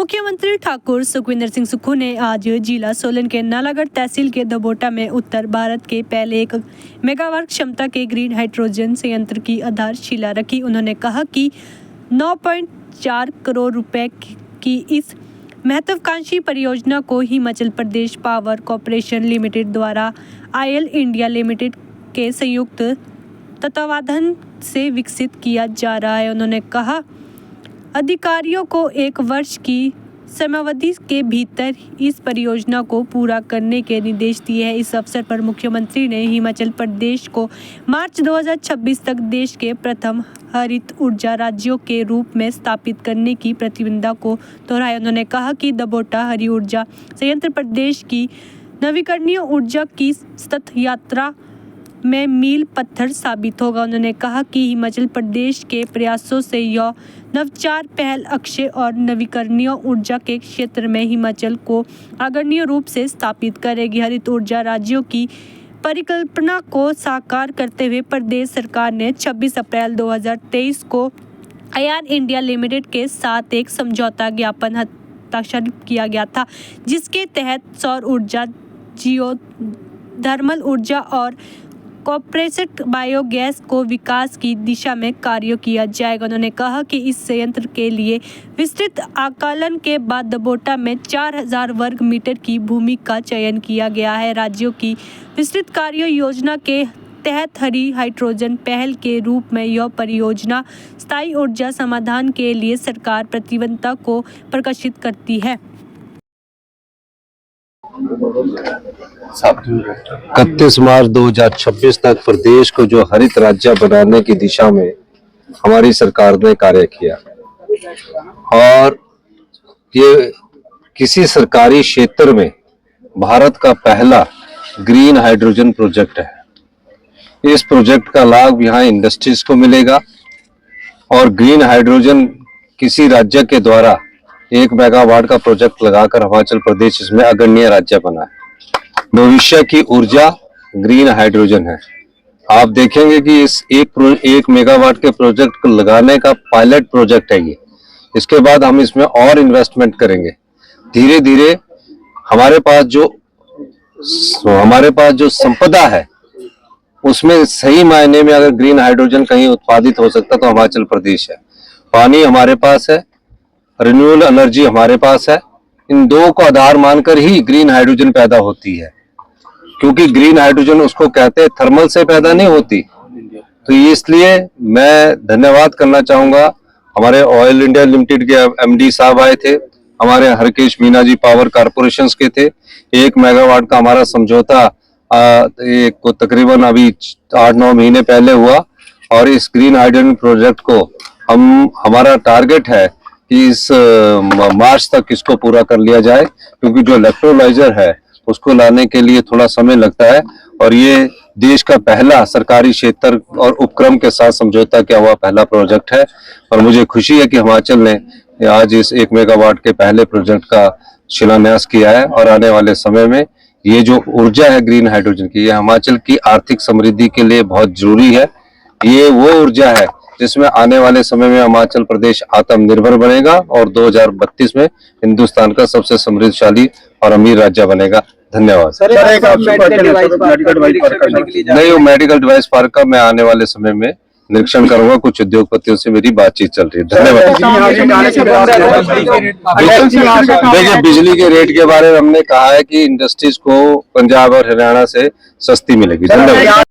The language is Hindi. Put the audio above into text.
मुख्यमंत्री ठाकुर सुखविंदर सिंह सुक्खू ने आज जिला सोलन के नालागढ़ तहसील के दबोटा में उत्तर भारत के पहले 1 मेगावाट क्षमता के ग्रीन हाइड्रोजन संयंत्र की आधारशिला रखी। उन्होंने कहा कि 9.4 करोड़ रुपए की इस महत्वाकांक्षी परियोजना को Himachal Pradesh power corporation limited द्वारा आयल इंडिया लिमिटेड के संयुक्त तत्वावधान से विकसित किया जा रहा है। उन्होंने कहा अधिकारियों को 1 वर्ष की समयावधि के भीतर इस परियोजना को पूरा करने के निर्देश दिए हैं। इस अवसर पर मुख्यमंत्री ने हिमाचल प्रदेश को मार्च 2026 तक देश के प्रथम हरित ऊर्जा राज्यों के रूप में स्थापित करने की प्रतिबद्धता को दोहराया। उन्होंने कहा कि दबोटा हरित ऊर्जा संयंत्र प्रदेश की नवीकरणीय ऊर्जा की सतत यात्रा में मील पत्थर साबित होगा। उन्होंने कहा कि हिमाचल प्रदेश के प्रयासों से यह नवाचार पहल अक्षय और नवीकरणीय ऊर्जा के क्षेत्र में हिमाचल को अग्रणी रूप से स्थापित करेगी। हरित ऊर्जा राज्यों की परिकल्पना को साकार करते हुए प्रदेश सरकार ने 26 अप्रैल 2023 को आयल इंडिया लिमिटेड के साथ एक समझौता ज्ञापन हस्ताक्षरित किया गया था, जिसके तहत सौर ऊर्जा, जियोथर्मल ऊर्जा और कॉर्पोरेट बायोगैस को विकास की दिशा में कार्य किया जाएगा। उन्होंने कहा कि इस संयंत्र के लिए विस्तृत आकलन के बाद दबोटा में 4000 वर्ग मीटर की भूमि का चयन किया गया है। राज्यों की विस्तृत कार्य योजना के तहत हरी हाइड्रोजन पहल के रूप में यह परियोजना स्थायी ऊर्जा समाधान के लिए सरकार प्रतिबद्धता को प्रकाशित करती है। 31 मार्च 2026 तक प्रदेश को जो हरित राज्य बनाने की दिशा में हमारी सरकार ने कार्य किया और ये किसी सरकारी क्षेत्र में भारत का पहला ग्रीन हाइड्रोजन प्रोजेक्ट है। इस प्रोजेक्ट का लाभ यहाँ इंडस्ट्रीज को मिलेगा और ग्रीन हाइड्रोजन किसी राज्य के द्वारा 1 मेगावाट का प्रोजेक्ट लगाकर हिमाचल प्रदेश इसमें अग्रणी राज्य बना है। भविष्य की ऊर्जा ग्रीन हाइड्रोजन है। आप देखेंगे कि इस एक मेगावाट के प्रोजेक्ट को लगाने का पायलट प्रोजेक्ट है ये। इसके बाद हम इसमें और इन्वेस्टमेंट करेंगे। धीरे धीरे हमारे पास जो संपदा है उसमें सही मायने में अगर ग्रीन हाइड्रोजन कहीं उत्पादित हो सकता तो हिमाचल प्रदेश है। पानी हमारे पास है, रिन्यूएबल एनर्जी हमारे पास है। इन दो को आधार मानकर ही ग्रीन हाइड्रोजन पैदा होती है, क्योंकि ग्रीन हाइड्रोजन उसको कहते हैं थर्मल से पैदा नहीं होती। तो इसलिए मैं धन्यवाद करना चाहूंगा। हमारे ऑयल इंडिया लिमिटेड के एमडी साहब आए थे, हमारे हरकेश मीना जी पावर कारपोरेशन के थे। 1 मेगावाट का हमारा समझौता तकरीबन अभी 8-9 महीने पहले हुआ और इस ग्रीन हाइड्रोजन प्रोजेक्ट को हमारा टारगेट है कि इस मार्च तक इसको पूरा कर लिया जाए, क्योंकि जो इलेक्ट्रोलाइजर है उसको लाने के लिए थोड़ा समय लगता है और ये देश का पहला सरकारी क्षेत्र और उपक्रम के साथ समझौता किया हुआ पहला प्रोजेक्ट है। और मुझे खुशी है कि हिमाचल ने आज इस 1 मेगावाट के पहले प्रोजेक्ट का शिलान्यास किया है और आने वाले समय में ये जो ऊर्जा है ग्रीन हाइड्रोजन की, ये हिमाचल की आर्थिक समृद्धि के लिए बहुत जरूरी है। ये वो ऊर्जा है जिसमें आने वाले समय में हिमाचल प्रदेश आत्मनिर्भर बनेगा और 2032 में हिंदुस्तान का सबसे समृद्धशाली और अमीर राज्य बनेगा। धन्यवाद। नहीं, वो मेडिकल डिवाइस पार्क का मैं आने वाले समय में निरीक्षण करूंगा। कुछ उद्योगपतियों से मेरी बातचीत चल रही है। धन्यवाद। देखिए, बिजली के रेट के बारे में हमने कहा है कि इंडस्ट्रीज को पंजाब और हरियाणा से सस्ती मिलेगी। धन्यवाद।